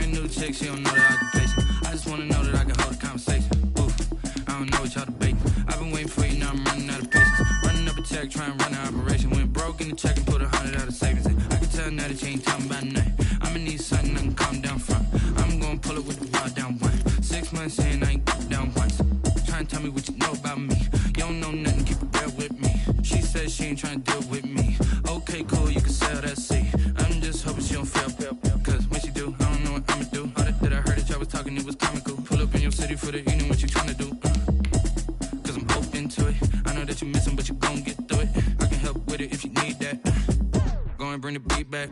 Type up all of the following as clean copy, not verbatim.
Brand new chick, she don't know that I can patient. I just wanna know that I can hold a conversation. Oof, I don't know what y'all debating. I've been waiting for you, now I'm running out of patience. Running up a check, trying to run an operation. Went broke in the check and put 100 out of savings in. I can tell now that you ain't talking about nothing. I'ma need something I can calm down from. I'm gonna pull it with the bar down one. 6 months in, I ain't down once. Trying to tell me what you know about me. You don't know nothing, keep it real with me. She said she ain't trying to deal with me. Okay, cool, you can sell that seat. I'm just hoping she don't fail. Cause when she do, I don't know what I'ma do. All that I heard that y'all was talking, it was comical. Pull up in your city for the evening, what you trying to do? Cause I'm open to it. I know that you missing, but you gon' get through it. I can help with it if you need that. Go and bring the beat back.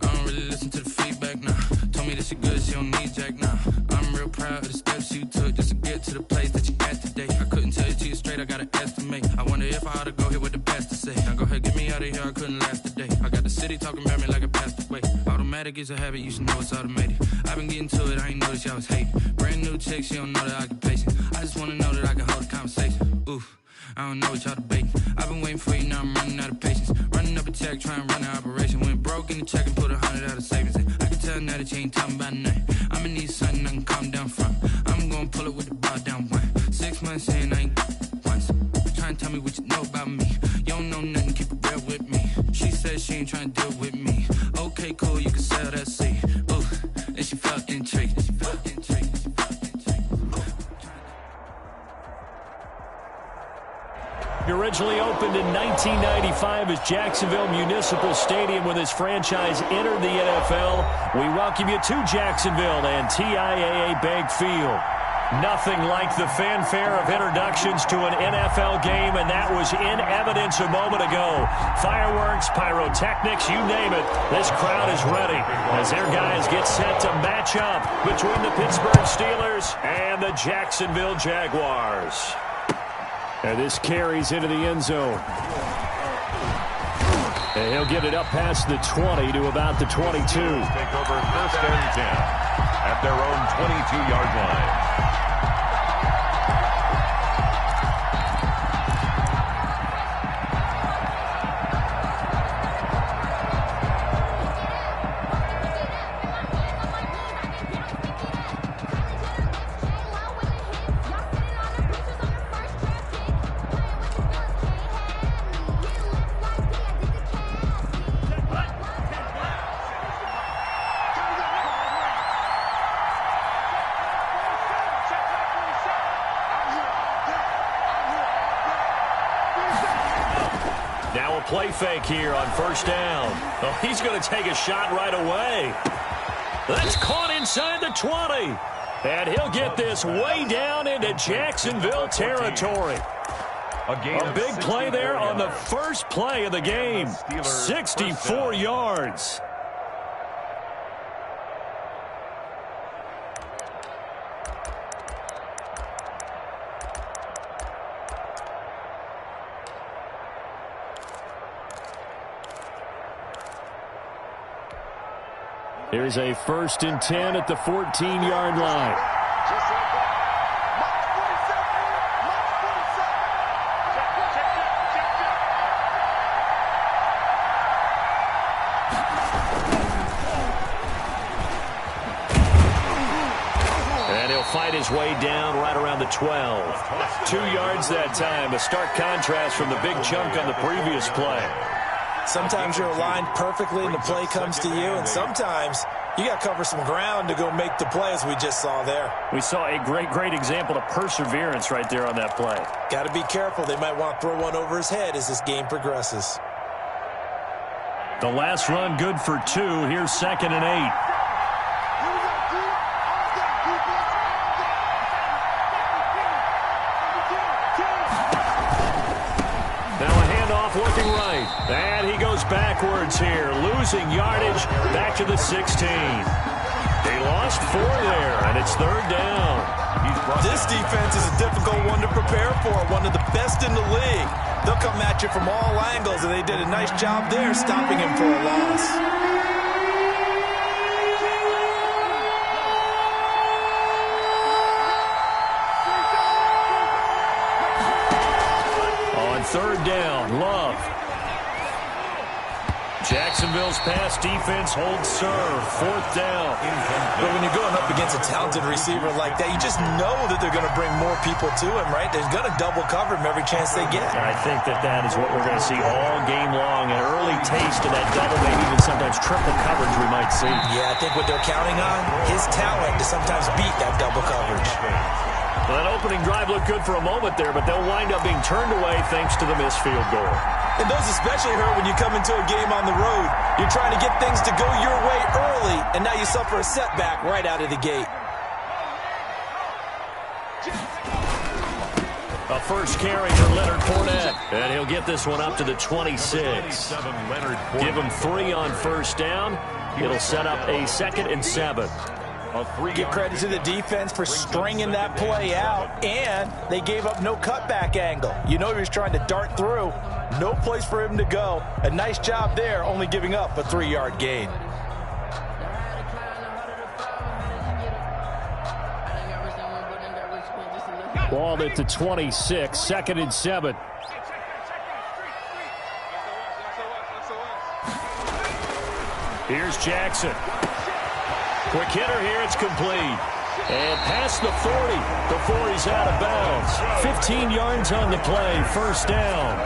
I don't really listen to the feedback, nah. Told me that she good, she don't need jack, nah. I'm real proud of the steps you took just to get to the place that you at today. I couldn't tell you to you straight, I gotta estimate. I wonder if I ought to go here with the best to say. Now go ahead, get me out of here, I couldn't last today. I got the city talking about me like I passed away. Automatic is a habit, you should know it's automated. I've been getting to it, I ain't noticed y'all was hating. Brand new chick, she don't know that I can patient. I just wanna know that I can hold a conversation. Oof, I don't know what y'all debating. I've been waiting for you, now I'm running out of patience. Running up a check, trying to run an operation. Went broke in the check and put 100 out of savings in. I can tell now that you ain't talking about nothing. I'ma need something I can calm down from. I'm gonna pull it with the bar down one. 6 months in, I ain't once. Trying to tell me what you know about me. You don't know nothing, keep it real with me. She said she ain't trying to deal with me. Okay, cool, you can sell that seat. Ooh, and she felt intrigued. It originally opened in 1995 as Jacksonville Municipal Stadium when this franchise entered the NFL. We welcome you to Jacksonville and TIAA Bank Field. Nothing like the fanfare of introductions to an NFL game, and that was in evidence a moment ago. Fireworks, pyrotechnics, you name it. This crowd is ready as their guys get set to match up between the Pittsburgh Steelers and the Jacksonville Jaguars. And this carries into the end zone. And he'll get it up past the 20 to about the 22. Take over first and 10 at their own 22-yard line. Play fake here on first down. Oh, he's going to take a shot right away. That's caught inside the 20. And he'll get this way down into Jacksonville territory. A big play there on the first play of the game. 64 yards. Here's a 1st and 10 at the 14-yard line. And he'll fight his way down right around the 12. 2 yards that time, a stark contrast from the big chunk on the previous play. Sometimes you're aligned perfectly and the play comes to you, and sometimes you got to cover some ground to go make the play, as we just saw there. We saw a great example of perseverance right there on that play. Got to be careful. They might want to throw one over his head as this game progresses. The last run good for 2. Here's 2nd and 8. Working right. And he goes backwards here, losing yardage back to the 16. They lost 4 there, and it's 3rd down. This defense is a difficult one to prepare for, one of the best in the league. They'll come at you from all angles, and they did a nice job there stopping him for a loss. On 3rd down, Love. Jacksonville's pass defense holds serve. 4th down. But when you're going up against a talented receiver like that, you just know that they're going to bring more people to him, right? They're going to double cover him every chance they get. I think that is what we're going to see all game long. An early taste of that double, maybe even sometimes triple coverage we might see. Yeah, I think what they're counting on, his talent to sometimes beat that double coverage. Well, that opening drive looked good for a moment there, but they'll wind up being turned away thanks to the missed field goal. And those especially hurt when you come into a game on the road. You're trying to get things to go your way early, and now you suffer a setback right out of the gate. A first carry for Leonard Fournette, and he'll get this one up to the 26. Give him 3 on first down. It'll set up a 2nd and 7. Give credit to the defense for stringing that play out, and they gave up no cutback angle. You know he was trying to dart through. No place for him to go. A nice job there, only giving up a 3-yard gain. Ball at the 26, 2nd and 7. Here's Jackson. Quick hitter here, it's complete. And past the 40 before he's out of bounds. 15 yards on the play, 1st down.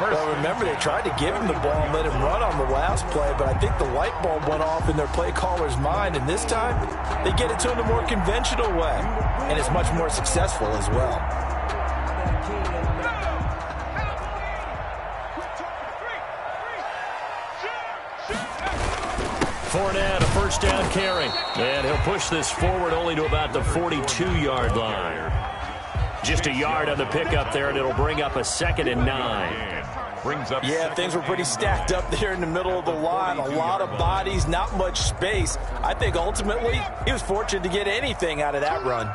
Well, remember, they tried to give him the ball and let him run on the last play, but I think the light bulb went off in their play caller's mind, and this time they get it to him the more conventional way, and it's much more successful as well. Fournette, a first down carry. And he'll push this forward only to about the 42-yard line. Just a yard on the pickup there, and it'll bring up a 2nd and 9. Yeah, things were pretty stacked up there in the middle of the line. A lot of bodies, not much space. I think ultimately he was fortunate to get anything out of that run.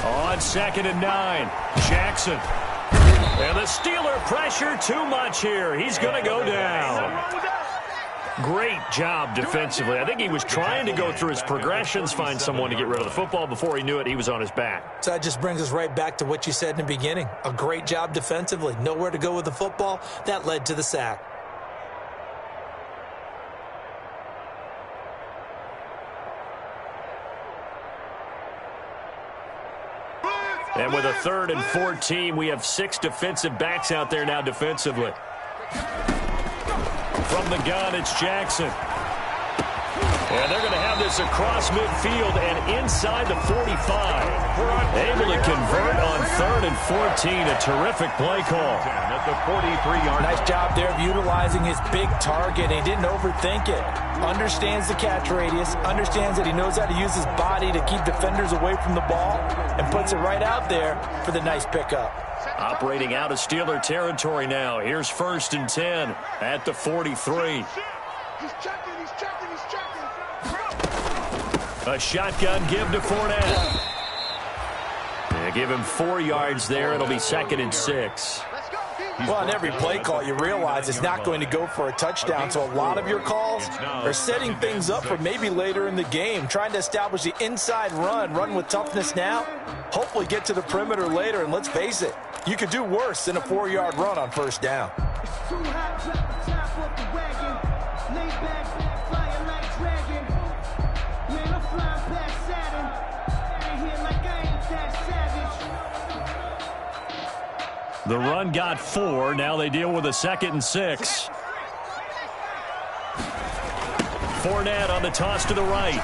On 2nd and 9, Jackson. And the Steeler pressure too much here. He's going to go down. Great job defensively. I think he was trying to go through his progressions, find someone to get rid of the football. Before he knew it, he was on his back. So that just brings us right back to what you said in the beginning. A great job defensively. Nowhere to go with the football. That led to the sack. And with a 3rd and 14, we have 6 defensive backs out there now defensively. From the gun, it's Jackson. And they're going to have this across midfield and inside the 45. Able to convert on 3rd and 14. A terrific play call. At the 43-yard. Nice job there of utilizing his big target. He didn't overthink it. Understands the catch radius. Understands that he knows how to use his body to keep defenders away from the ball. And puts it right out there for the nice pickup. Operating out of Steeler territory now. Here's 1st and 10 at the 43. A shotgun give to Fournette. They give him 4 yards there. It'll be 2nd and 6. Well, on every play call, you realize it's not going to go for a touchdown. So a lot of your calls are setting things up for maybe later in the game, trying to establish the inside run with toughness now, hopefully get to the perimeter later. And let's face it, you could do worse than a 4-yard run on 1st down. The run got 4. Now they deal with a 2nd and 6. Fournette on the toss to the right.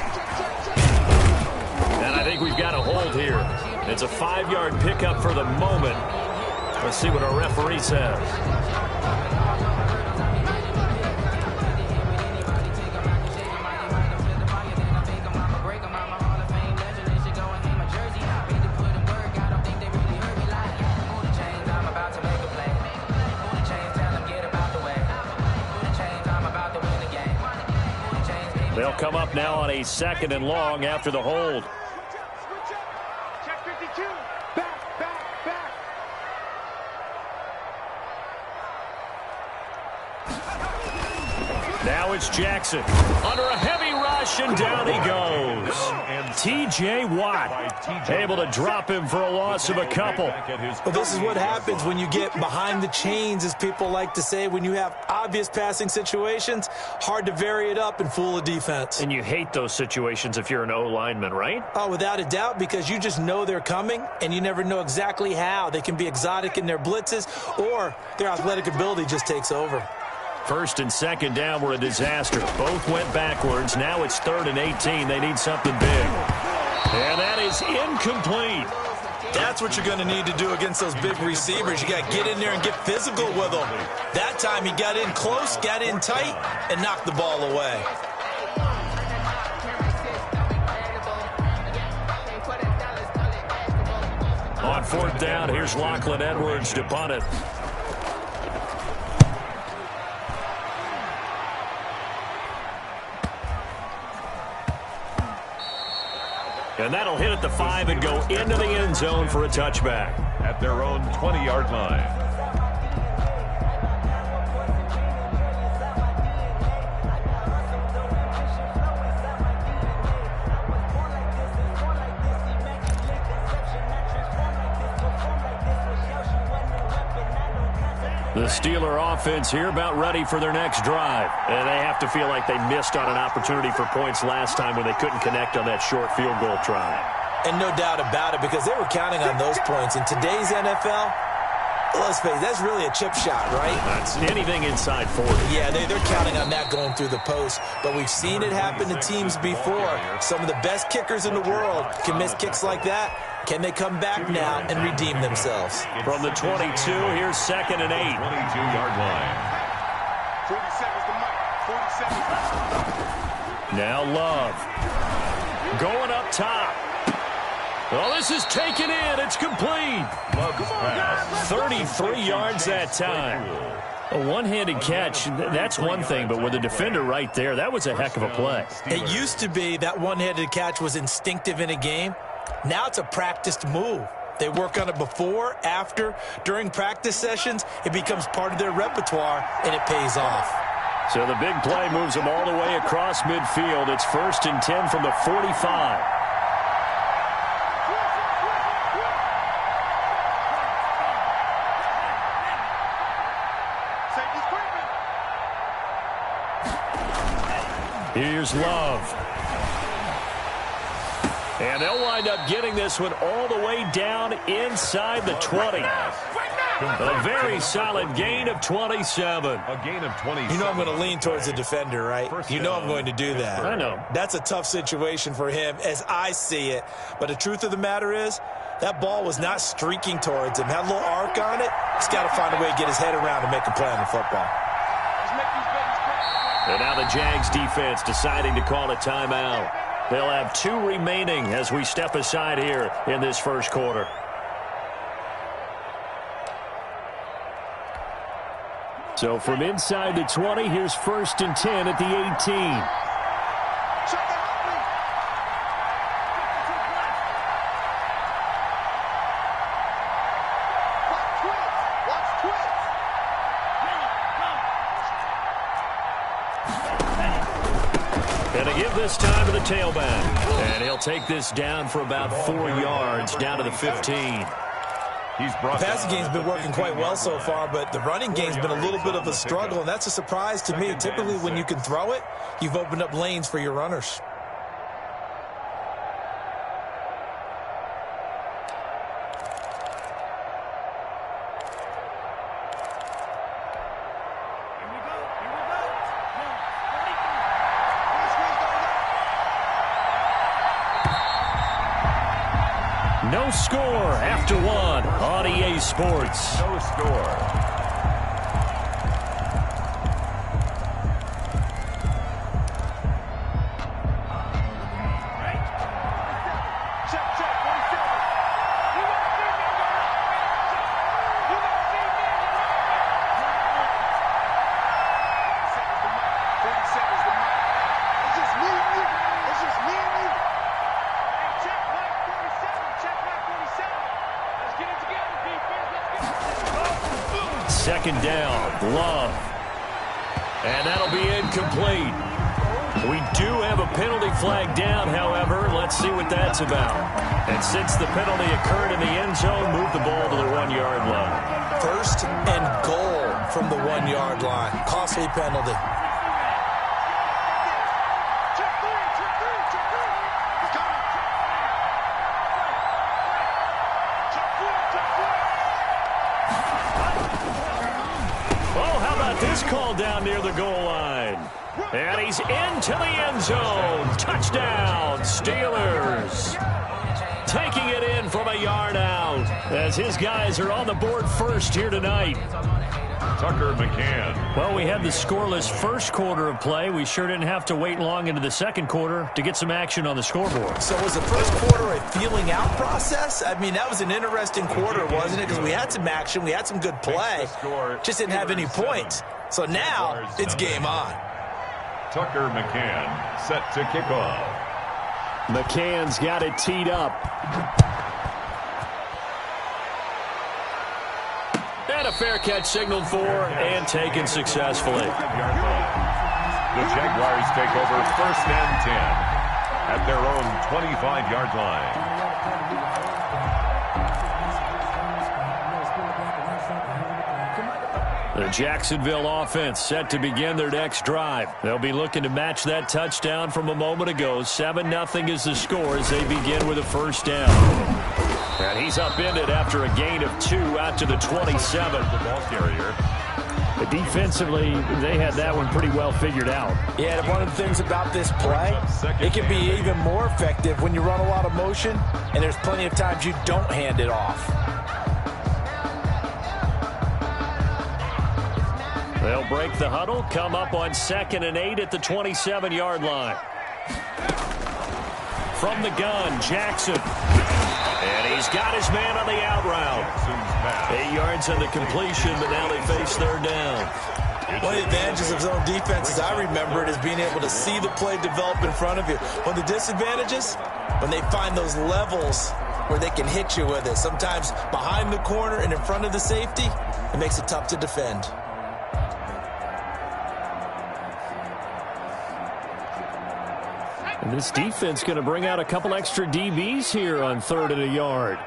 And I think we've got a hold here. It's a 5-yard pickup for the moment. Let's see what our referee says. They'll come up now on a 2nd and long after the hold. Now it's Jackson. Under a heavy rush, and down he goes. T.J. Watt able to drop him for a loss of a couple. Well, this is what happens when you get behind the chains, as people like to say. When you have obvious passing situations, hard to vary it up and fool a defense. And you hate those situations if you're an O-lineman, right? Oh, without a doubt, because you just know they're coming, and you never know exactly how. They can be exotic in their blitzes, or their athletic ability just takes over. First and second down were a disaster. Both went backwards. Now it's 3rd and 18. They need something big. And that is incomplete. That's what you're going to need to do against those big receivers. You got to get in there and get physical with them. That time he got in close, got in tight, and knocked the ball away. On 4th down, here's Lachlan Edwards to punt it. And that'll hit at the 5 and go into the end zone for a touchback. At their own 20-yard line. The Steeler offense here about ready for their next drive. And they have to feel like they missed on an opportunity for points last time when they couldn't connect on that short field goal try. And no doubt about it, because they were counting on those points. In today's NFL, let's face it, that's really a chip shot, right? That's anything inside 40. Yeah, they're counting on that going through the post. But we've seen it happen to teams before. Some of the best kickers in the world can miss kicks like that. Can they come back now and redeem themselves? From the 22, here's 2nd and 8. 22-yard line. 47's the mark. 47. Now Love. Going up top. Well, this is taken in. It's complete. Love's pass. 33 yards that time. A one-handed catch, that's one thing, but with a defender right there, that was a heck of a play. It used to be that one-handed catch was instinctive in a game. Now it's a practiced move. They work on it before, after, during practice sessions. It becomes part of their repertoire, and it pays off. So the big play moves them all the way across midfield. It's 1st and 10 from the 45. Here's Love. And they'll wind up getting this one all the way down inside the 20. A very solid gain of 27. A gain of 27. You know I'm going to lean towards the defender, right? You know I'm going to do that. I know. That's a tough situation for him as I see it. But the truth of the matter is, that ball was not streaking towards him. Had a little arc on it. He's got to find a way to get his head around and make a play on the football. And now the Jags defense deciding to call a timeout. They'll have 2 remaining as we step aside here in this first quarter. So from inside the 20, here's 1st and 10 at the 18. And a give this time to the tailback. And he'll take this down for about 4 yards, down to the 15. The passing game's been working quite well so far, but the running game's been a little bit of a struggle, and that's a surprise to me. Typically, when you can throw it, you've opened up lanes for your runners. No score after 1 on EA Sports. No score. Second down, Love. And that'll be incomplete. We do have a penalty flag down, however. Let's see what that's about. And since the penalty occurred in the end zone, move the ball to the 1-yard line. First and goal from the 1-yard line. Costly penalty. Oh, how about this call down near the goal line? And he's into the end zone. Touchdown, Steelers. Taking it in from a yard out as his guys are on the board first here tonight. Tucker McCann. Well, we had the scoreless first quarter of play. We sure didn't have to wait long into the second quarter to get some action on the scoreboard. So was the first quarter a feeling out process? I mean, that was an interesting quarter, wasn't it? Because we had some action, we had some good play, just didn't have any points. So now it's game on. Tucker McCann set to kick off. McCann's got it teed up. And a fair catch signaled for and taken successfully. The Jaguars take over 1st and 10 at their own 25-yard line. The Jacksonville offense set to begin their next drive. They'll be looking to match that touchdown from a moment ago. 7-0 is the score as they begin with a first down. And he's upended after a gain of 2 out to the 27. The ball carrier. But defensively, they had that one pretty well figured out. Yeah, and one of the things about this play, it can be even more effective when you run a lot of motion, and there's plenty of times you don't hand it off. They'll break the huddle, come up on 2nd and 8 at the 27-yard line. From the gun, Jackson. And he's got his man on the out route. 8 yards on the completion, but now they face 3rd down. One of the advantages of zone defense, as I remember it, is being able to see the play develop in front of you. One of the disadvantages, when they find those levels where they can hit you with it, sometimes behind the corner and in front of the safety, it makes it tough to defend. And this defense going to bring out a couple extra DBs here on 3rd and a yard.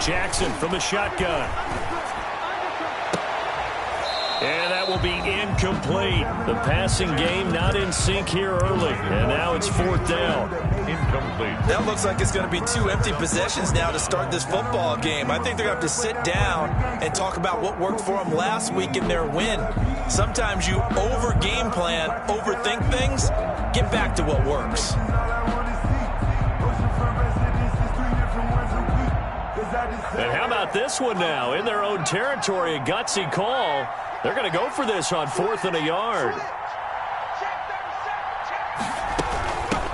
Jackson from the shotgun. And that will be incomplete. The passing game not in sync here early. And now it's 4th down. Incomplete. That looks like it's going to be 2 empty possessions now to start this football game. I think they're going to have to sit down and talk about what worked for them last week in their win. Sometimes you over-game plan, overthink things. Get back to what works. And how about this one now? In their own territory, a gutsy call. They're going to go for this on 4th and a yard.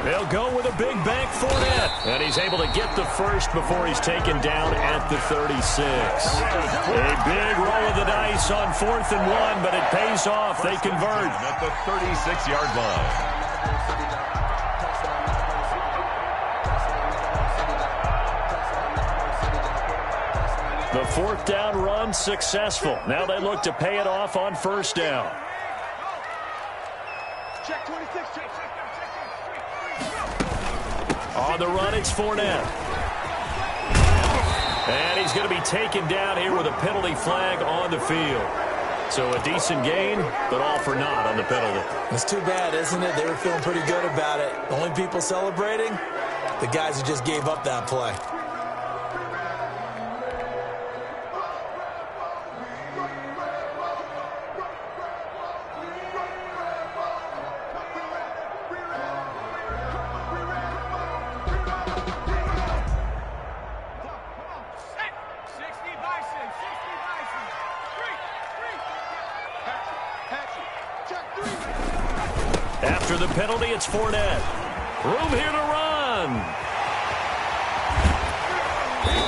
They'll go with a big bank Fournette. And he's able to get the first before he's taken down at the 36. A big roll of the dice on 4th and 1, but it pays off. They convert. At the 36-yard line. The 4th down run successful. Now they look to pay it off on 1st down. Check 26, check. On the run, it's Fournette. And he's going to be taken down here with a penalty flag on the field. So a decent gain, but all for naught on the penalty. It's too bad, isn't it? They were feeling pretty good about it. The only people celebrating, the guys who just gave up that play. After the penalty, it's Fournette. Room here to run.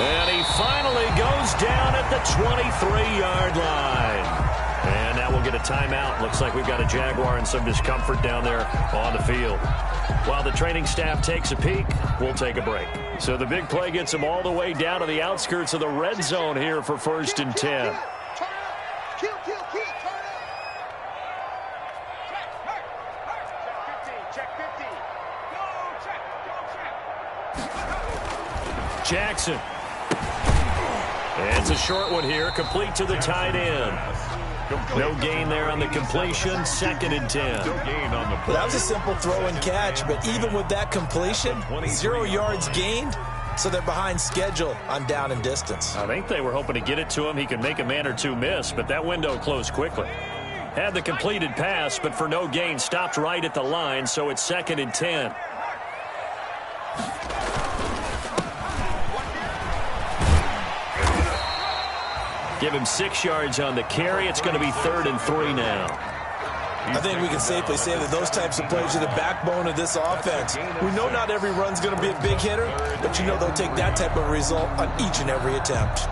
And he finally goes down at the 23-yard line. And now we'll get a timeout. Looks like we've got a Jaguar and some discomfort down there on the field. While the training staff takes a peek, we'll take a break. So the big play gets him all the way down to the outskirts of the red zone here for 1st and 10. Jackson. It's a short one here, complete to the tight end. No gain there on the completion, 2nd and 10. Well, that was a simple throw and catch, but even with that completion, 0 yards gained, so they're behind schedule on down and distance. I think they were hoping to get it to him. He could make a man or two miss, but that window closed quickly. Had the completed pass, but for no gain, stopped right at the line, so it's 2nd and 10. Give him 6 yards on the carry. It's going to be 3rd and 3 now. I think we can safely say that those types of plays are the backbone of this offense. We know not every run's going to be a big hitter, but you know they'll take that type of result on each and every attempt.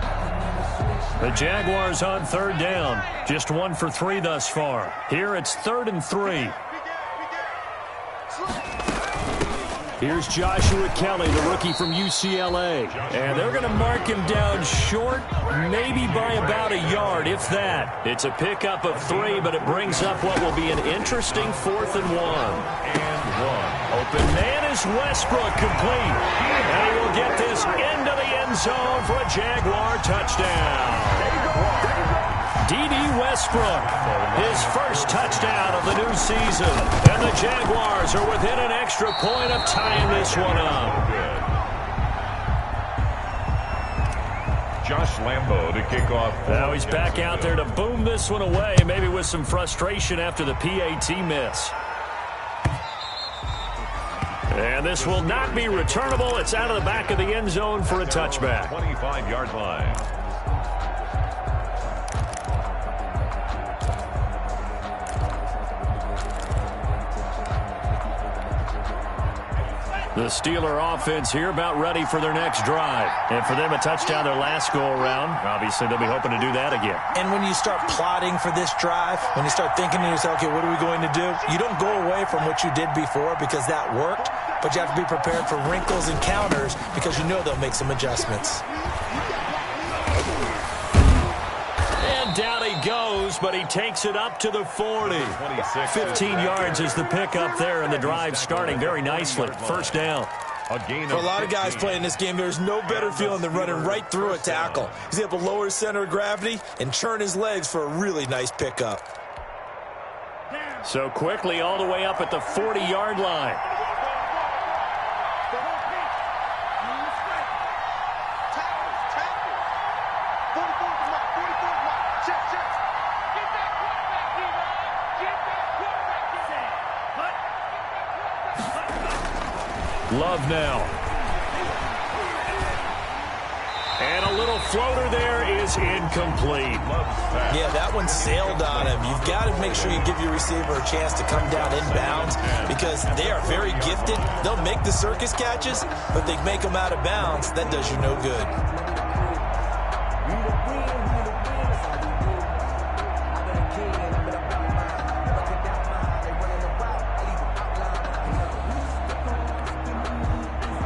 The Jaguars on 3rd down. Just 1 for 3 thus far. Here it's 3rd and 3. Here's Joshua Kelly, the rookie from UCLA. And they're going to mark him down short, maybe by about a yard, if that. It's a pickup of 3, but it brings up what will be an interesting 4th and 1. Open man is Westbrook, complete. And he will get this into the end zone for a Jaguar touchdown. D.D. Westbrook, his first touchdown of the new season. And the Jaguars are within an extra point of tying this one up. Josh Lambo to kick off. Now he's back out there to boom this one away, maybe with some frustration after the PAT miss. And this will not be returnable. It's out of the back of the end zone for a touchback. 25-yard line. The Steeler offense here about ready for their next drive. And for them, a touchdown their last go-around. Obviously, they'll be hoping to do that again. And when you start plotting for this drive, when you start thinking to yourself, okay, what are we going to do? You don't go away from what you did before because that worked, but you have to be prepared for wrinkles and counters because you know they'll make some adjustments. Down he goes, but he takes it up to the 40. 15 yards is the pickup there, and the drive starting very nicely. 1st down. For a lot of guys playing this game, there's no better feeling than running right through a tackle. He's able to lower his center of gravity and churn his legs for a really nice pickup. So quickly all the way up at the 40-yard line. Love now. And a little floater there is incomplete. Yeah, that one sailed on him. You've got to make sure you give your receiver a chance to come down inbounds because they are very gifted. They'll make the circus catches, but they make them out of bounds. That does you no good.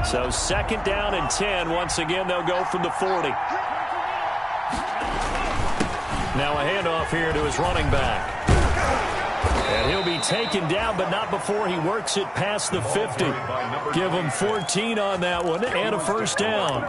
So 2nd down and 10. Once again, they'll go from the 40. Now a handoff here to his running back. And he'll be taken down, but not before he works it past the 50. Give him 14 on that one and a 1st down.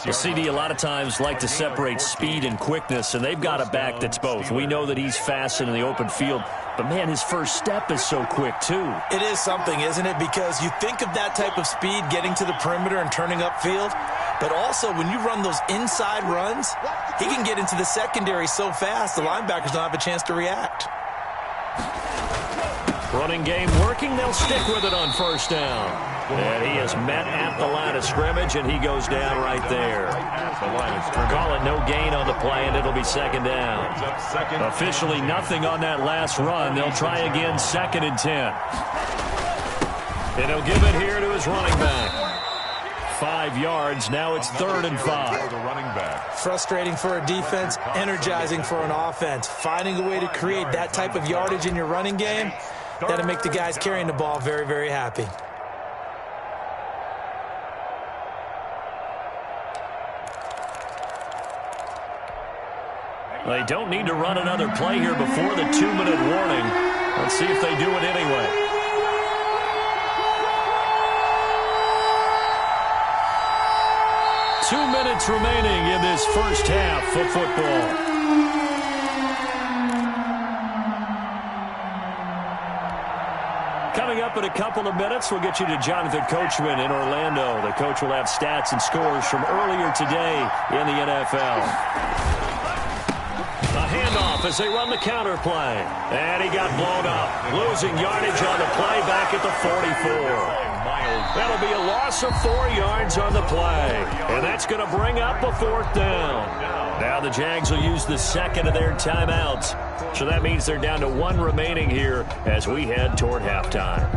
The CD a lot of times like to separate speed and quickness, and they've got a back that's both. We know that he's fast in the open field, but, man, his first step is so quick, too. It is something, isn't it? Because you think of that type of speed getting to the perimeter and turning upfield, but also when you run those inside runs, he can get into the secondary so fast the linebackers don't have a chance to react. Running game working. They'll stick with it on 1st down. And he is met at the line of scrimmage, and he goes down right there. Call it no gain on the play, and it'll be 2nd down. Officially nothing on that last run. They'll try again 2nd and 10. And he'll give it here to his running back. 5 yards. Now it's 3rd and 5. Frustrating for a defense, energizing for an offense. Finding a way to create that type of yardage in your running game, that'll make the guys carrying the ball very, very happy. They don't need to run another play here before the 2-minute warning. Let's see if they do it anyway. Two minutes remaining in this first half of football. Coming up in a couple of minutes, we'll get you to Jonathan Coachman in Orlando. The coach will have stats and scores from earlier today in the NFL. A handoff as they run the counter play. And he got blown up. Losing yardage on the play back at the 44. That'll be a loss of 4 yards on the play. And that's going to bring up a 4th down. Now the Jags will use the second of their timeouts. So that means they're down to 1 remaining here as we head toward halftime.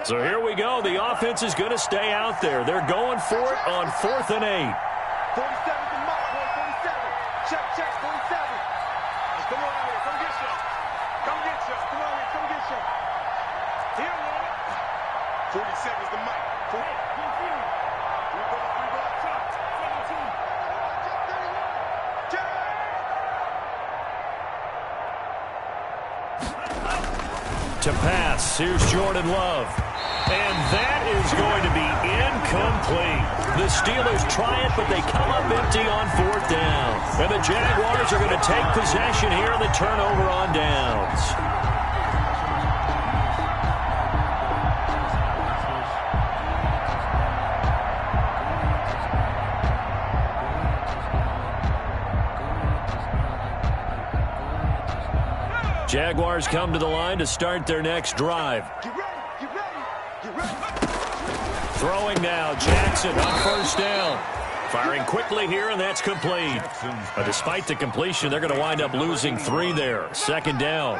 So here we go. The offense is going to stay out there. They're going for it on 4th and 8. 47 to Mike, boy, 47. Check, 47. Come on out here. Come get you. Come get you. Come on here. Come get you. Here, man. 47 is the Mike. 3 To pass, here's Jordan Love. And that is going to be incomplete. The Steelers try it, but they come up empty on 4th down. And the Jaguars are going to take possession here in the turnover on downs. Jaguars come to the line to start their next drive. Throwing now, Jackson on 1st down. Firing quickly here, and that's complete. But despite the completion, they're going to wind up losing 3 there. 2nd down.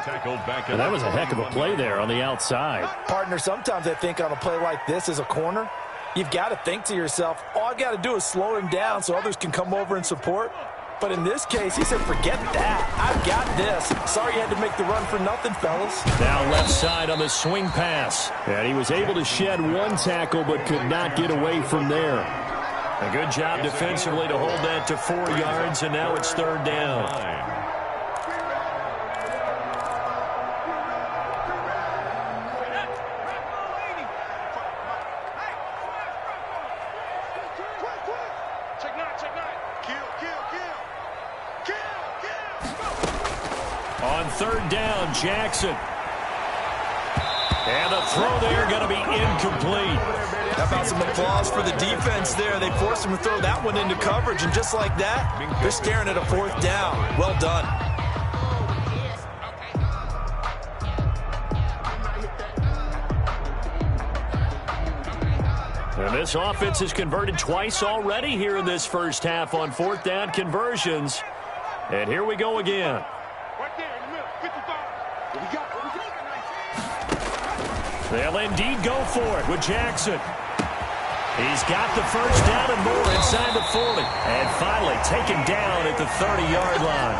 And that was a heck of a play there on the outside. Partner, sometimes I think on a play like this as a corner, you've got to think to yourself, all I've got to do is slow him down so others can come over and support. But in this case, he said, forget that. I've got this. Sorry you had to make the run for nothing, fellas. Now left side on the swing pass. And he was able to shed 1 tackle but could not get away from there. A good job defensively to hold that to 4 yards, and now it's 3rd down. On 3rd down, Jackson. And the throw there going to be incomplete. How about some applause for the defense there? They forced him to throw that one into coverage, and just like that, they're staring at a 4th down. Well done. And this offense has converted twice already here in this first half on 4th down conversions. And here we go again. They'll indeed go for it with Jackson. He's got the 1st down and more inside the 40. And finally taken down at the 30-yard line.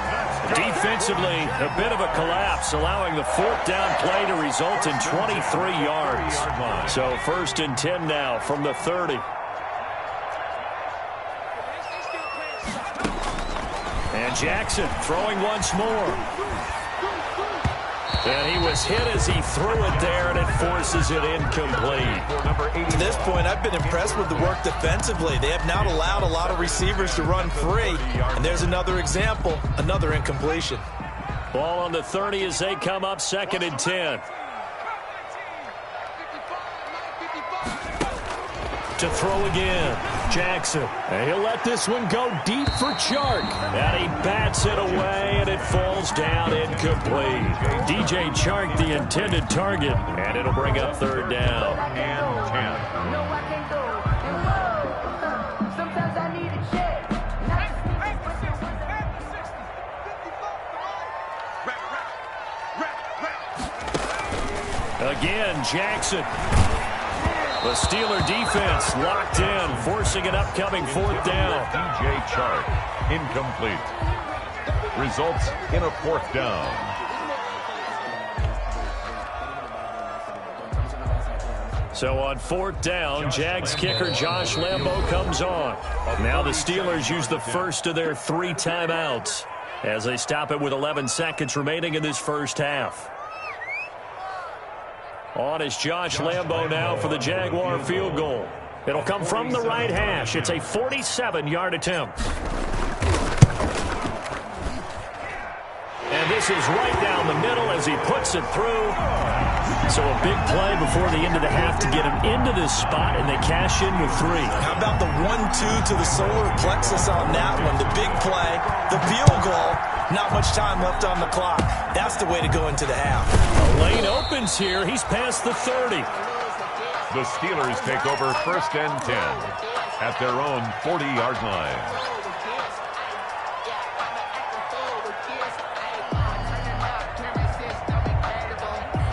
Defensively, a bit of a collapse, allowing the 4th down play to result in 23 yards. So 1st and 10 now from the 30. And Jackson throwing once more. And he was hit as he threw it there, and it forces it incomplete. To this point, I've been impressed with the work defensively. They have not allowed a lot of receivers to run free. And there's another example, another incompletion. Ball on the 30 as they come up 2nd and 10. To throw again, Jackson. And he'll let this one go deep for Chark. And he bats it away, and it falls down incomplete. DJ Chark, the intended target, and it'll bring up 3rd down. And 10. Again, Jackson. The Steeler defense locked in, forcing an upcoming 4th down. DJ Chark, incomplete. results in a 4th down. So on 4th down, Jags kicker Josh Lambo comes on. Now the Steelers use the first of their 3 timeouts as they stop it with 11 seconds remaining in this first half. On is Josh Lambo now for the Jaguar field goal. It'll come from the right hash. It's a 47-yard attempt. And this is right down the middle as he puts it through. So a big play before the end of the half to get him into this spot, and they cash in with 3. How about the 1-2 to the solar plexus on that one? The big play, the field goal, not much time left on the clock. That's the way to go into the half. A lane opens here. He's past the 30. The Steelers take over 1st and 10 at their own 40-yard line.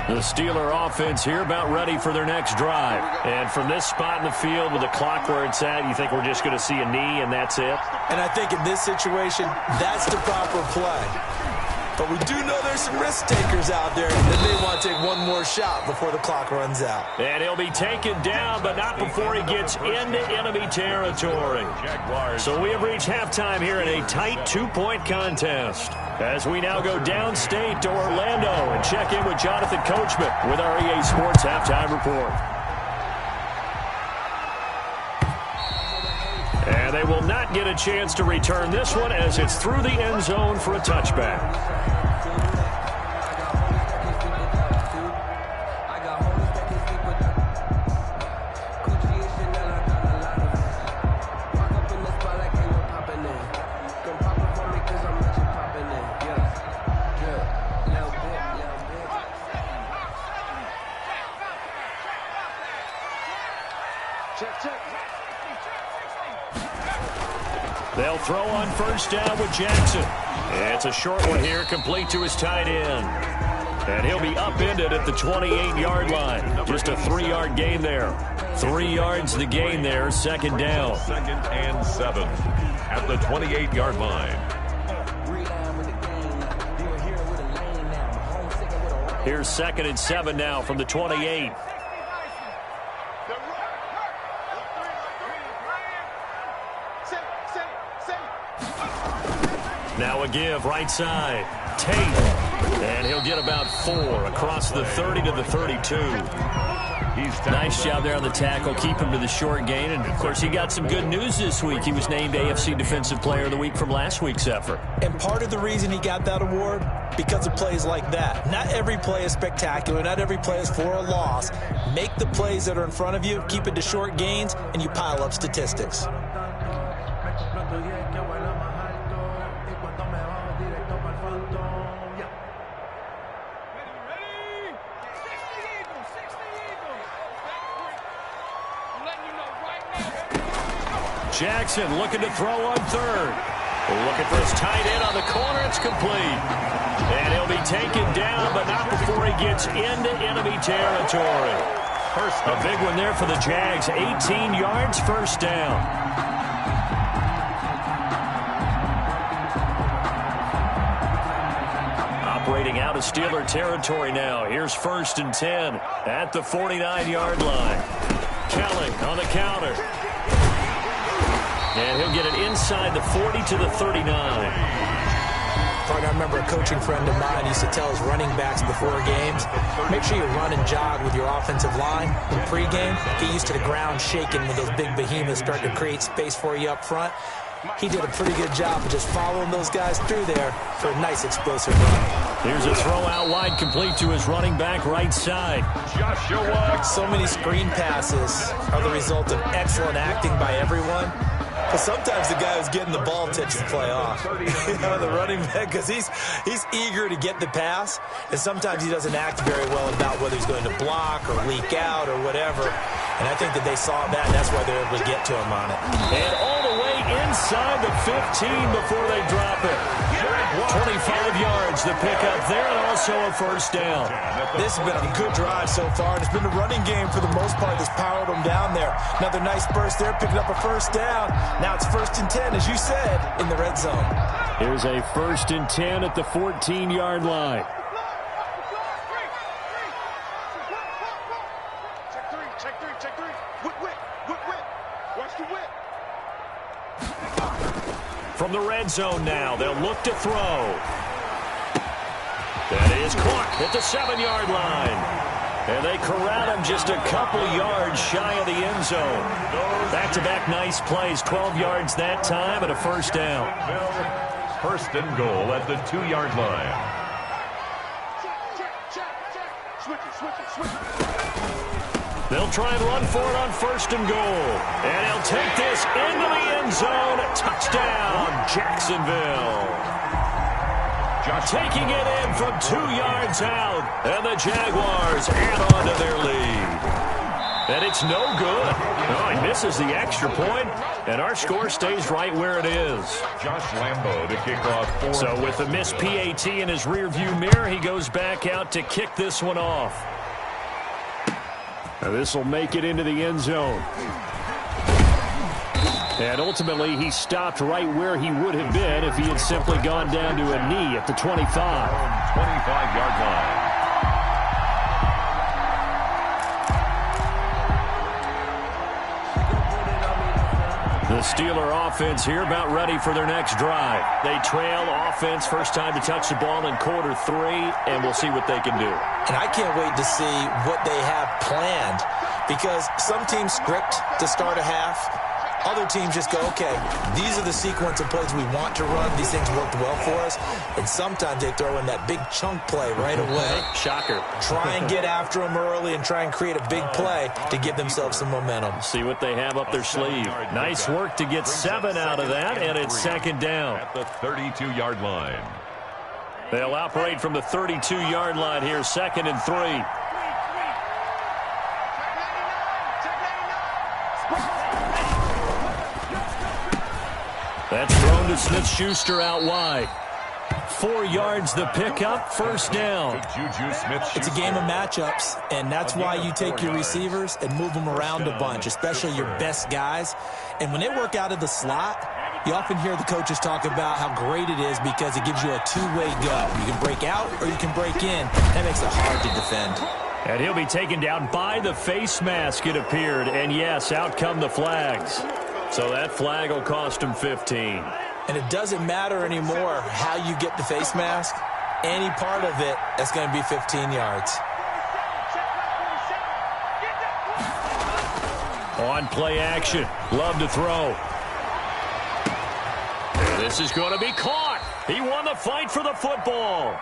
The Steeler offense here about ready for their next drive. And from this spot in the field with the clock where it's at, you think we're just going to see a knee and that's it? And I think in this situation, that's the proper play. But we do know there's some risk takers out there that may want to take one more shot before the clock runs out. And he'll be taken down, but not before he gets into enemy territory. So we have reached halftime here in a tight 2-point contest, as we now go downstate to Orlando and check in with Jonathan Coachman with our EA Sports Halftime Report. And they will not get a chance to return this one as it's through the end zone for a touchback. They'll throw on 1st down with Jackson. It's a short one here, complete to his tight end. And he'll be upended at the 28-yard line. Just a 3-yard gain there. 3 yards to gain there, 2nd down. 2nd and 7 at the 28-yard line. Here's 2nd and 7 now from the 28. Now a give, right side. Tate. And he'll get about 4 across the 30 to the 32. Nice job there on the tackle. Keep him to the short gain. And, of course, he got some good news this week. He was named AFC Defensive Player of the Week from last week's effort. And part of the reason he got that award, because of plays like that. Not every play is spectacular. Not every play is for a loss. Make the plays that are in front of you, keep it to short gains, and you pile up statistics. Jackson looking to throw on 3rd. Looking for his tight end on the corner. It's complete. And he'll be taken down, but not before he gets into enemy territory. A big one there for the Jags. 18 yards, 1st down. Operating out of Steeler territory now. Here's 1st and 10 at the 49-yard line. Kelly on the counter. And he'll get it inside the 40 to the 39. I remember a coaching friend of mine used to tell his running backs before games, make sure you run and jog with your offensive line in pregame. Get used to the ground shaking when those big behemoths start to create space for you up front. He did a pretty good job of just following those guys through there for a nice explosive run. Here's a throw out wide, complete to his running back right side. Joshua. So many screen passes are the result of excellent acting by everyone. But sometimes the guy who's getting the ball takes the play off. The running back, because he's eager to get the pass, and sometimes he doesn't act very well about whether he's going to block or leak out or whatever. And I think that they saw that, and that's why they're able to get to him on it. And all the way inside the 15 before they drop it. 25 yards, the pickup there, and also a first down. This has been a good drive so far, and it's been the running game for the most part that's powered them down there. Another nice burst there, picking up a first down. Now it's 1st and 10, as you said, in the red zone. Here's a 1st and 10 at the 14-yard line. Check three. Whip. Watch the whip. From the red zone now, they'll look to throw. That is caught at the 7-yard line. And they corral him just a couple yards shy of the end zone. Back-to-back nice plays, 12 yards that time, and a first down. 1st and goal at the 2-yard line. Check. Switch it. They'll try and run for it on 1st and goal. And he'll take this into the end zone. Touchdown, Jacksonville. Taking it in from 2 yards out. And the Jaguars add on to their lead. And it's no good. No, he misses the extra point, and our score stays right where it is. Josh Lambo to kick off. So with the missed PAT in his rearview mirror, he goes back out to kick this one off. Now this will make it into the end zone. And ultimately, he stopped right where he would have been if he had simply gone down to a knee at the 25. 25-yard line. The Steeler offense here about ready for their next drive. They trail offense, first time to touch the ball in quarter 3, and we'll see what they can do. And I can't wait to see what they have planned, because some teams script to start a half. Other teams just go, okay, these are the sequence of plays we want to run. These things worked well for us. And sometimes they throw in that big chunk play right away. Shocker. Try and get after them early and try and create a big play to give themselves some momentum. See what they have up their sleeve. Nice work to get 7 out of that, and it's 2nd down. At the 32-yard line. They'll operate from the 32-yard line here, 2nd and 3. That's thrown to Smith-Schuster out wide. 4 yards the pickup, first down. It's a game of matchups, and that's why you take your receivers and move them around a bunch, especially your best guys. And when they work out of the slot, you often hear the coaches talk about how great it is because it gives you a two-way go. You can break out or you can break in. That makes it hard to defend. And he'll be taken down by the face mask, it appeared. And yes, out come the flags. So that flag will cost him 15. And it doesn't matter anymore how you get the face mask. Any part of it, that's going to be 15 yards. On play action. Love to throw. And this is going to be caught. He won the fight for the football.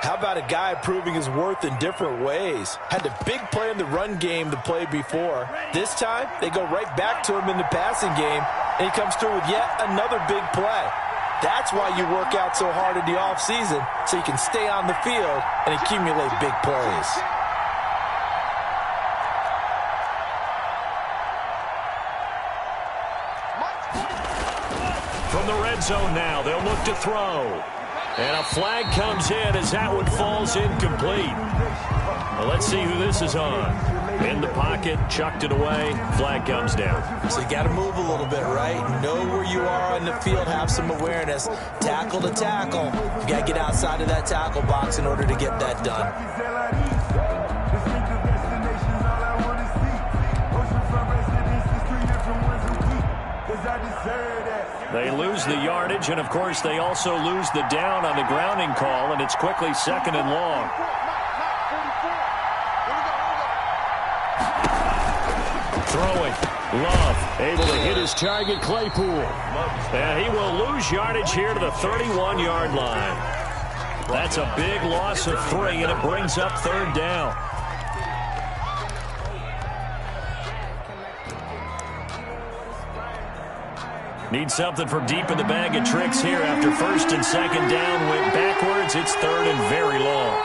How about a guy proving his worth in different ways? Had a big play in the run game the play before. This time, they go right back to him in the passing game, and he comes through with yet another big play. That's why you work out so hard in the offseason, so you can stay on the field and accumulate big plays. From the red zone now, they'll look to throw. And a flag comes in as that one falls incomplete. Well, let's see who this is on. In the pocket, chucked it away, flag comes down. So you got to move a little bit, right? Know where you are on the field, have some awareness. Tackle to tackle. You got to get outside of that tackle box in order to get that done. They lose the yardage, and of course they also lose the down on the grounding call, and it's quickly 2nd and long. Throwing. Love able to hit his target, Claypool. And he will lose yardage here to the 31-yard line. That's a big loss of 3, and it brings up 3rd down. Need something from deep in the bag of tricks here after 1st and 2nd down. Went backwards. It's 3rd and very long.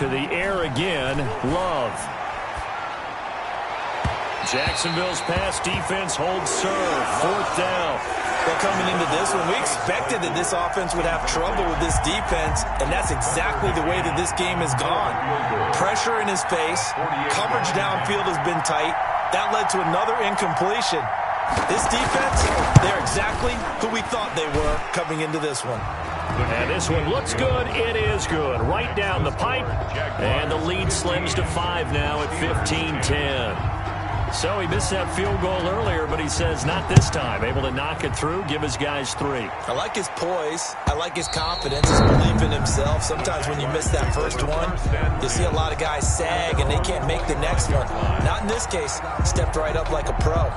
To the air again, Love. Jacksonville's pass defense holds serve. 4th down. Well, coming into this one, we expected that this offense would have trouble with this defense, and that's exactly the way that this game has gone. Pressure in his face. Coverage downfield has been tight. That led to another incompletion. This defense, they're exactly who we thought they were coming into this one. And this one looks good. It is good. Right down the pipe. And the lead slims to 5 now at 15-10. So he missed that field goal earlier, but he says not this time. Able to knock it through, give his guys 3. I like his poise. I like his confidence, his belief in himself. Sometimes when you miss that first one, you see a lot of guys sag and they can't make the next one. Not in this case. Stepped right up like a pro.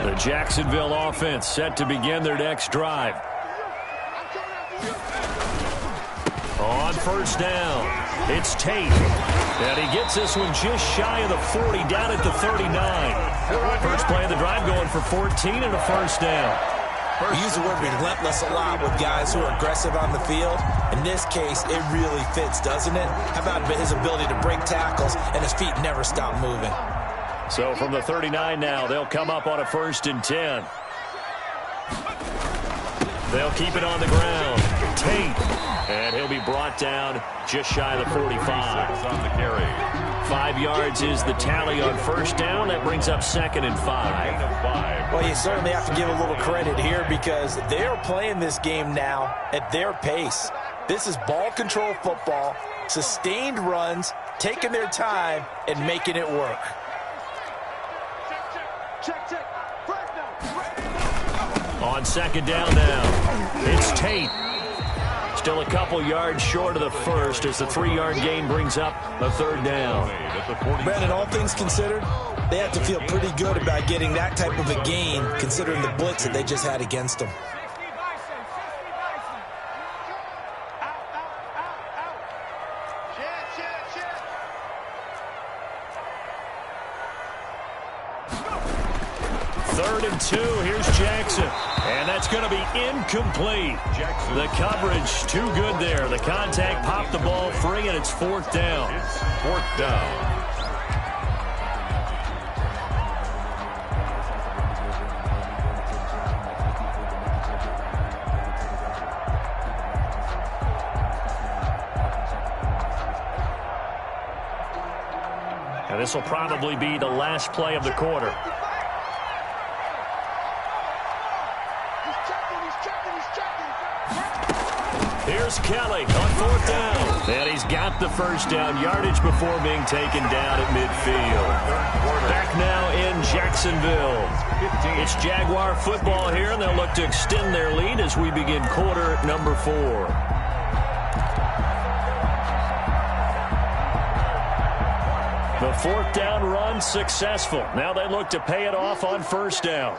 The Jacksonville offense set to begin their next drive. On 1st down, it's Tate. And he gets this one just shy of the 40, down at the 39. First play of the drive going for 14 and a 1st down. We use the word relentless a lot with guys who are aggressive on the field. In this case, it really fits, doesn't it? How about his ability to break tackles and his feet never stop moving? So from the 39 now, they'll come up on a 1st and 10. They'll keep it on the ground. Tate. And he'll be brought down just shy of the 45. On the carry. 5 yards is the tally on 1st down. That brings up 2nd and 5. Well, you certainly have to give a little credit here because they are playing this game now at their pace. This is ball control football, sustained runs, taking their time, and making it work. On 2nd down now, it's Tate. Still a couple yards short of the 1st as the 3-yard gain brings up a 3rd down. Brandon, all things considered, they have to feel pretty good about getting that type of a gain considering the blitz that they just had against them. Third and 2, here's Jackson. And that's going to be incomplete. The coverage too good there. The contact popped the ball free, and it's 4th down. It's 4th down. And this will probably be the last play of the quarter. Here's Kelly on 4th down. And he's got the 1st down yardage before being taken down at midfield. Back now in Jacksonville. It's Jaguar football here, and they'll look to extend their lead as we begin quarter number 4. The 4th down run successful. Now they look to pay it off on 1st down.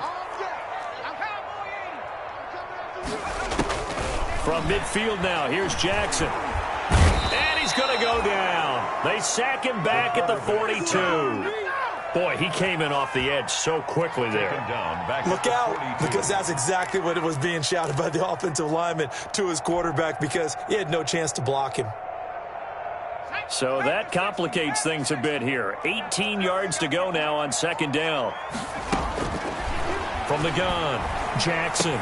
From midfield now, here's Jackson. And he's going to go down. They sack him back at the 42. Boy, he came in off the edge so quickly there. Look out, because that's exactly what it was being shouted by the offensive lineman to his quarterback because he had no chance to block him. So that complicates things a bit here. 18 yards to go now on 2nd down. From the gun, Jackson.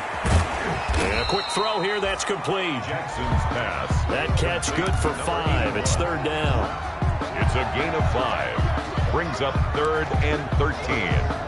And a quick throw here, that's complete. Jackson's pass. That catch good for 5. It's 3rd down. It's a gain of 5. Brings up 3rd and 13.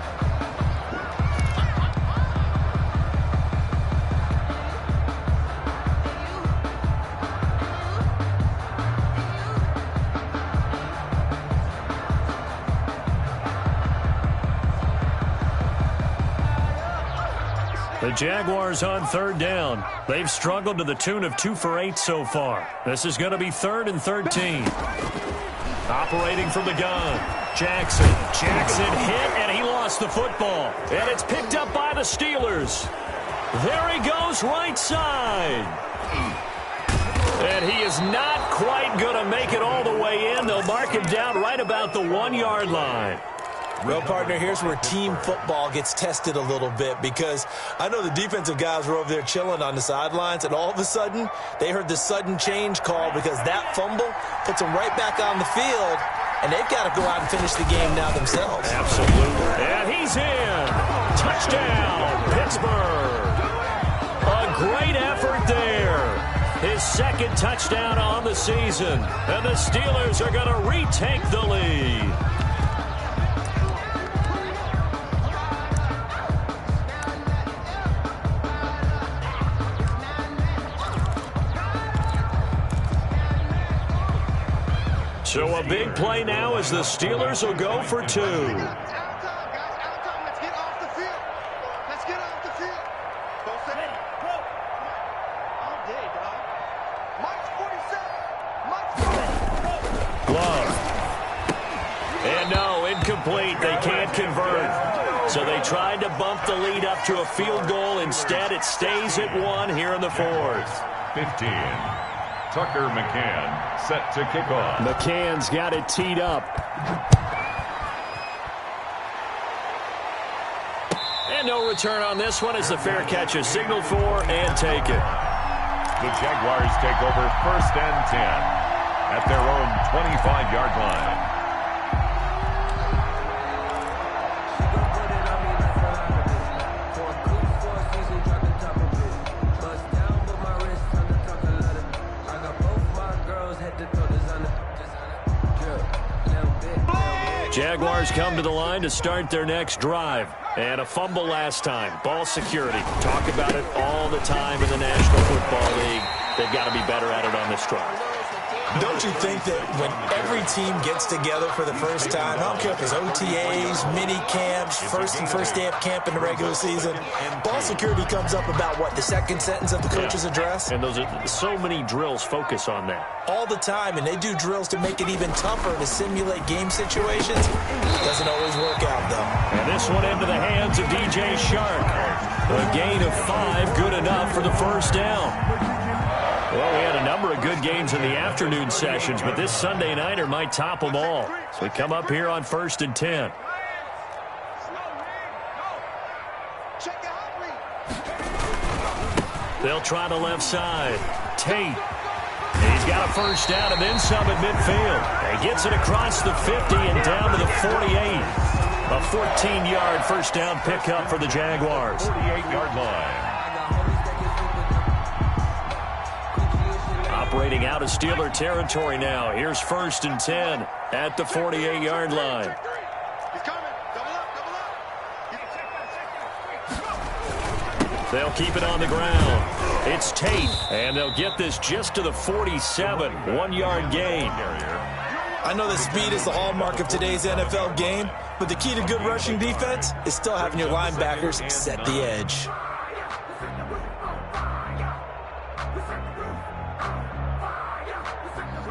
The Jaguars on 3rd down. They've struggled to the tune of 2 for 8 so far. This is going to be 3rd and 13. Operating from the gun. Jackson hit, and he lost the football. And it's picked up by the Steelers. There he goes, right side. And he is not quite going to make it all the way in. They'll mark him down right about the 1-yard line. Well, partner, here's where team football gets tested a little bit, because I know the defensive guys were over there chilling on the sidelines, and all of a sudden, they heard the sudden change call because that fumble puts them right back on the field, and they've got to go out and finish the game now themselves. Absolutely. And he's in. Touchdown, Pittsburgh. A great effort there. His second touchdown on the season. And the Steelers are going to retake the lead. So a big play now as the Steelers will go for 2. And no, incomplete. They can't convert. So they tried to bump the lead up to a field goal. Instead, it stays at 1 here in the 4th. 15. Tucker McCann set to kick off. McCann's got it teed up. And no return on this one as the fair catch is signaled for and taken. The Jaguars take over 1st and 10 at their own 25-yard line. Jaguars come to the line to start their next drive. And a fumble last time. Ball security. Talk about it all the time in the National Football League. They've got to be better at it on this drive. Don't you think that when every team gets together for the first time, I don't care if it's OTAs, mini camps, first day of camp in the regular season, ball security comes up about, what, the second sentence of the coach's address? And those are so many drills focus on that. All the time, and they do drills to make it even tougher to simulate game situations. Doesn't always work out, though. And this one into the hands of DJ Shark. A gain of 5, good enough for the first down. Well, we had a number of good games in the afternoon sessions, but this Sunday nighter might top them all. So we come up here on 1st and 10. They'll try the left side. Tate. He's got a first down and then some at midfield. He gets it across the 50 and down to the 48. A 14-yard first down pickup for the Jaguars. 48-yard line. Operating out of Steeler territory now. Here's 1st and 10 at the 48-yard line. They'll keep it on the ground. It's Tate, and they'll get this just to the 47. 1-yard gain. I know that speed is the hallmark of today's NFL game, but the key to good rushing defense is still having your linebackers set the edge.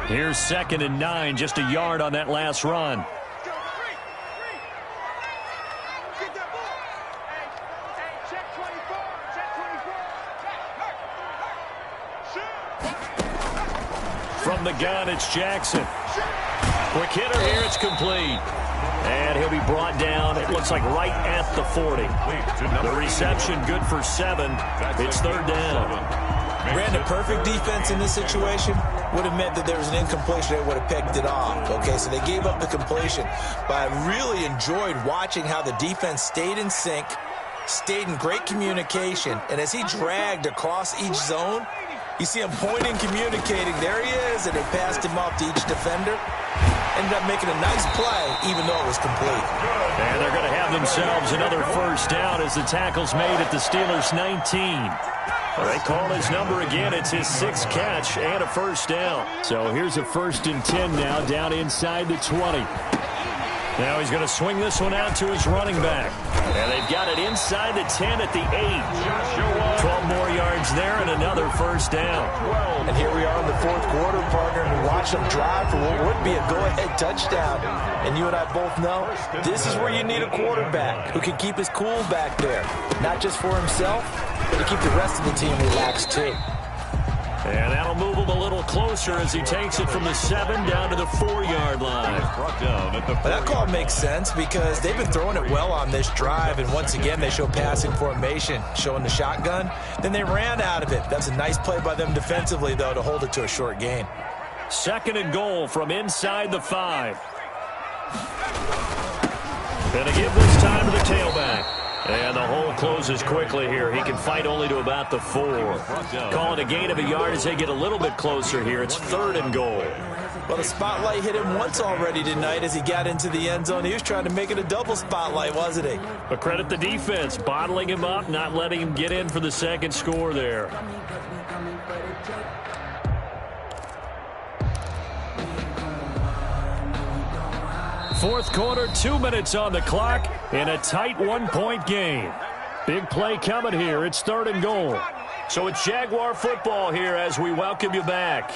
Here's 2nd and 9, just a yard on that last run. From the gun, it's Jackson. Quick hitter here, it's complete. And he'll be brought down, it looks like right at the 40. The reception good for 7. It's 3rd down. Brandon, perfect defense in this situation would have meant that there was an incompletion that would have picked it off. Okay, so they gave up the completion. But I really enjoyed watching how the defense stayed in sync, stayed in great communication, and as he dragged across each zone, you see him pointing, communicating. There he is, and they passed him off to each defender. Ended up making a nice play, even though it was complete. And they're going to have themselves another first down as the tackle's made at the Steelers' 19. They call his number again. It's his 6th catch and a first down. So here's a 1st and 10 now down inside the 20. Now he's going to swing this one out to his running back. And they've got it inside the 10 at the 8. 12 more yards there and another first down. And here we are in the 4th quarter, partner, and we watch them drive for what would be a go-ahead touchdown. And you and I both know this is where you need a quarterback who can keep his cool back there. Not just for himself, but to keep the rest of the team relaxed too. And that'll move him a little closer as he takes it from the 7 down to the 4-yard line. That call makes sense because they've been throwing it well on this drive, and once again they show passing formation, showing the shotgun. Then they ran out of it. That's a nice play by them defensively, though, to hold it to a short gain. 2nd and goal from inside the 5. Going to give this time to the tailback. And the hole closes quickly here. He can fight only to about the 4. Calling a gain of a yard as they get a little bit closer here. It's 3rd and goal. Well, the spotlight hit him once already tonight as he got into the end zone. He was trying to make it a double spotlight, wasn't he? But credit the defense, bottling him up, not letting him get in for the 2nd score there. Fourth quarter, 2 minutes on the clock in a tight 1-point game. Big play coming here. It's 3rd and goal. So it's Jaguar football here as we welcome you back.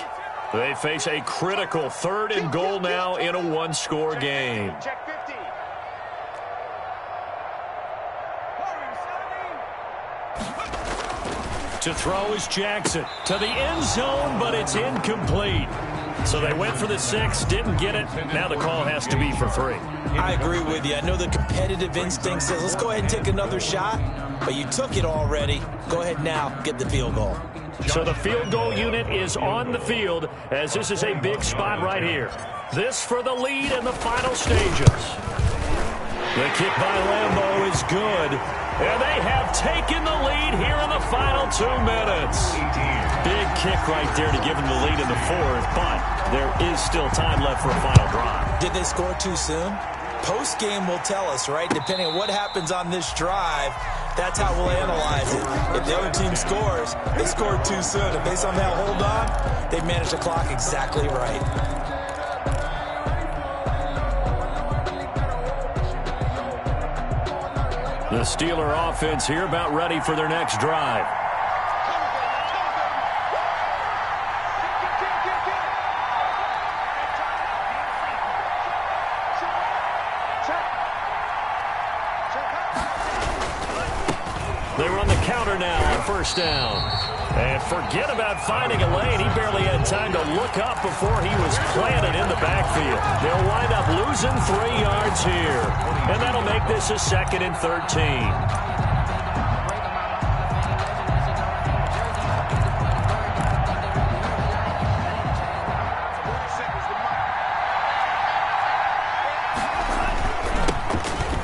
They face a critical 3rd and goal now in a 1-score game. To throw is Jackson. To the end zone, but it's incomplete. So they went for the 6, didn't get it. Now the call has to be for 3. I agree with you. I know the competitive instinct says, let's go ahead and take another shot. But you took it already. Go ahead now, get the field goal. So the field goal unit is on the field as this is a big spot right here. This for the lead in the final stages. The kick by Lambeau is good. And they have taken the lead here in the final 2 minutes. Big kick right there to give them the lead in the 4th, but there is still time left for a final drive. Did they score too soon? Post-game will tell us, right? Depending on what happens on this drive, that's how we'll analyze it. If the other team scores, they scored too soon. If they somehow hold on, they manage the clock exactly right. The Steeler offense here about ready for their next drive. They run the counter now on 1st down. And forget about finding a lane. He barely had time to look up before he was planted in the backfield. They'll wind up losing 3 yards here. And that'll make this a 2nd and 13.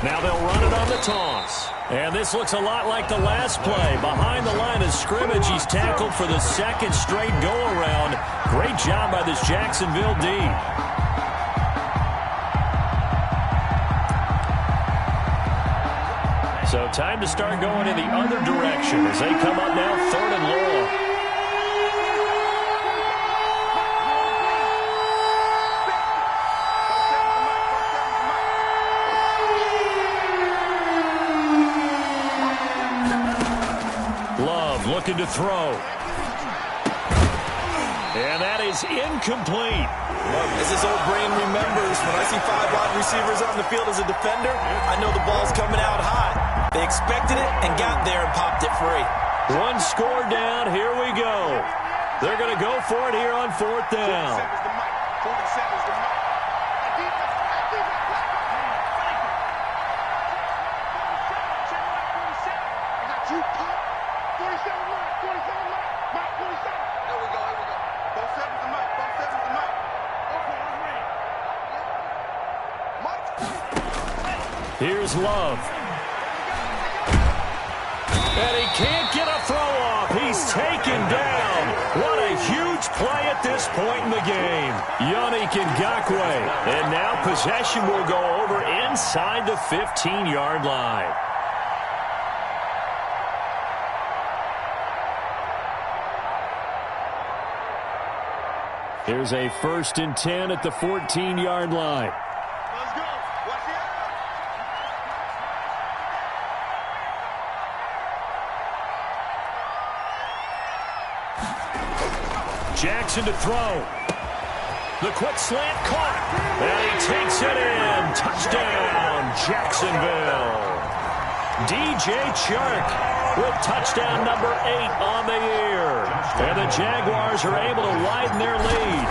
Now they'll run it on the toss. And this looks a lot like the last play. Behind the line of scrimmage, he's tackled for the 2nd straight go-around. Great job by this Jacksonville D. So time to start going in the other direction as they come up now 3rd and long. Looking to throw. And that is incomplete. As this old brain remembers, when I see 5 wide receivers on the field as a defender, I know the ball's coming out hot. They expected it and got there and popped it free. 1 score down. Here we go. They're going to go for it here on 4th down. Here's Love. And he can't get a throw off. He's taken down. What a huge play at this point in the game. Yannick Ngakoue. And now possession will go over inside the 15-yard line. Here's a 1st and 10 at the 14-yard line. Jackson to throw. The quick slant caught. And he takes it in. Touchdown, Jacksonville. DJ Chark with touchdown number 8 on the year. And the Jaguars are able to widen their lead.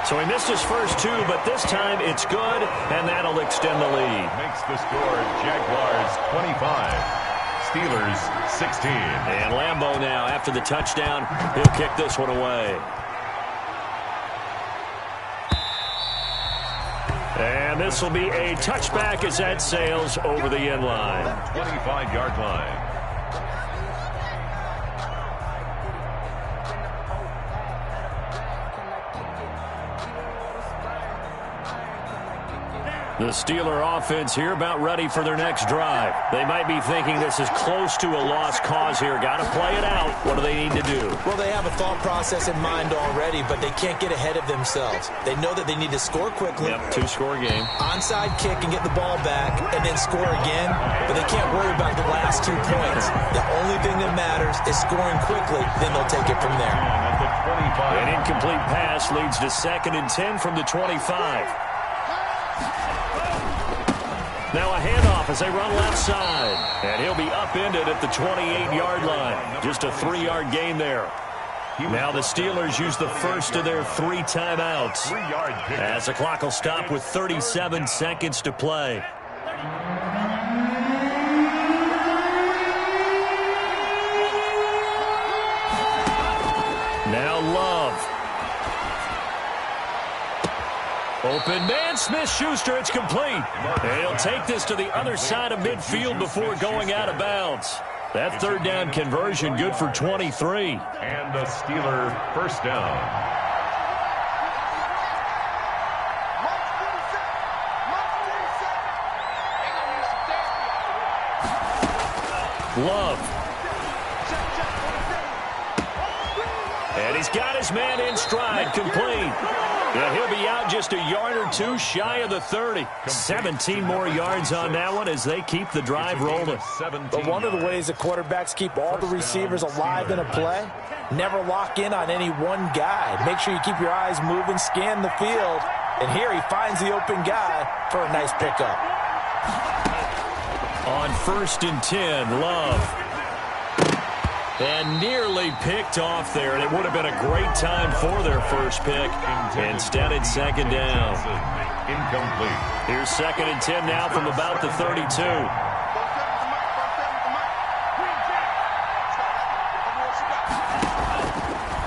So he missed his first two, but this time it's good, and that'll extend the lead. Makes the score Jaguars 25, Steelers 16. And Lambeau now, after the touchdown, he'll kick this one away. And this will be a touchback as that sails over the end line. 25-yard line. The Steeler offense here about ready for their next drive. They might be thinking this is close to a lost cause here. Got to play it out. What do they need to do? Well, they have a thought process in mind already, but they can't get ahead of themselves. They know that they need to score quickly. Yep, two-score game. Onside kick and get the ball back and then score again, but they can't worry about the last 2 points. The only thing that matters is scoring quickly, then they'll take it from there. An incomplete pass leads to 2nd and 10 from the 25. Now a handoff as they run left side. And he'll be upended at the 28-yard line. Just a 3-yard gain there. Now the Steelers use the first of their 3 timeouts. As the clock will stop with 37 seconds to play. Now Love. Open man, Smith-Schuster, it's complete. And he'll take this to the other side of midfield before going out of bounds. That 3rd down conversion good for 23. And a Steeler first down. Love. And he's got his man in stride, complete. And he'll be out just a yard or 2 shy of the 30. 17 more yards on that one as they keep the drive rolling. But one of the ways the quarterbacks keep all the receivers alive in a play, never lock in on any one guy. Make sure you keep your eyes moving, scan the field. And here he finds the open guy for a nice pickup. On 1st and 10, Love. And nearly picked off there, and it would have been a great time for their first pick. Instead, it's 2nd down. Incomplete. Here's 2nd and 10 now from about the 32.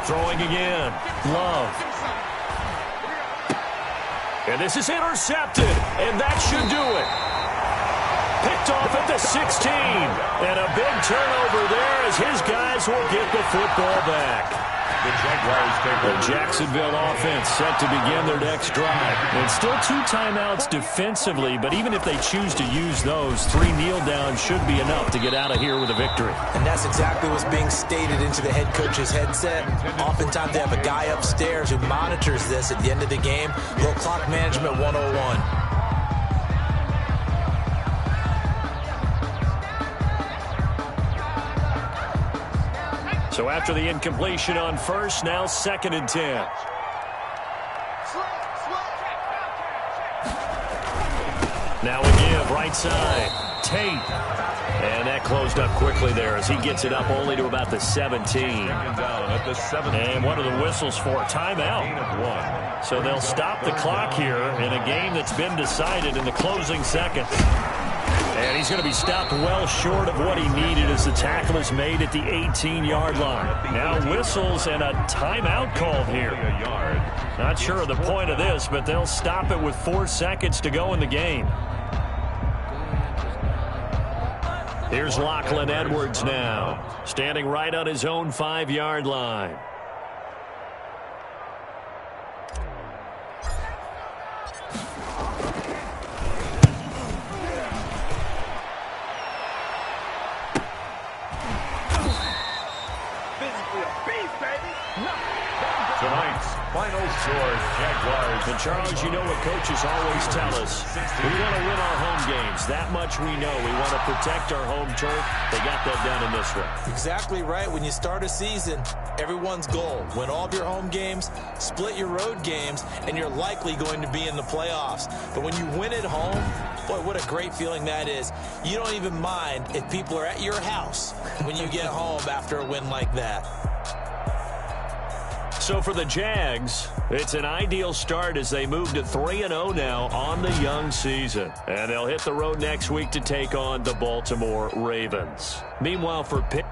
Throwing again. Love. And this is intercepted, and that should do it. Picked off at the 16. And a big turnover there as his guys will get the football back. The Jaguars take over. The Jacksonville offense set to begin their next drive. And still 2 timeouts defensively, but even if they choose to use those, 3 kneel downs should be enough to get out of here with a victory. And that's exactly what's being stated into the head coach's headset. Oftentimes they have a guy upstairs who monitors this at the end of the game. Little clock management 101. So after the incompletion on 1st, now 2nd and 10. Now a give, right side. Tate. And that closed up quickly there as he gets it up only to about the 17. And what are the whistles for? Timeout. So they'll stop the clock here in a game that's been decided in the closing seconds. And he's going to be stopped well short of what he needed as the tackle is made at the 18-yard line. Now whistles and a timeout called here. Not sure of the point of this, but they'll stop it with 4 seconds to go in the game. Here's Lachlan Edwards now, standing right on his own 5-yard line. Tonight's final score, Jaguars. And Charles, you know what coaches always tell us. We want to win our home games. That much we know. We want to protect our home turf. They got that done in this one. Exactly right. When you start a season, everyone's goal: win all of your home games, split your road games, and you're likely going to be in the playoffs. But when you win at home, boy, what a great feeling that is. You don't even mind if people are at your house when you get home after a win like that. So for the Jags, it's an ideal start as they move to 3-0 now on the young season. And they'll hit the road next week to take on the Baltimore Ravens. Meanwhile, for Pitt.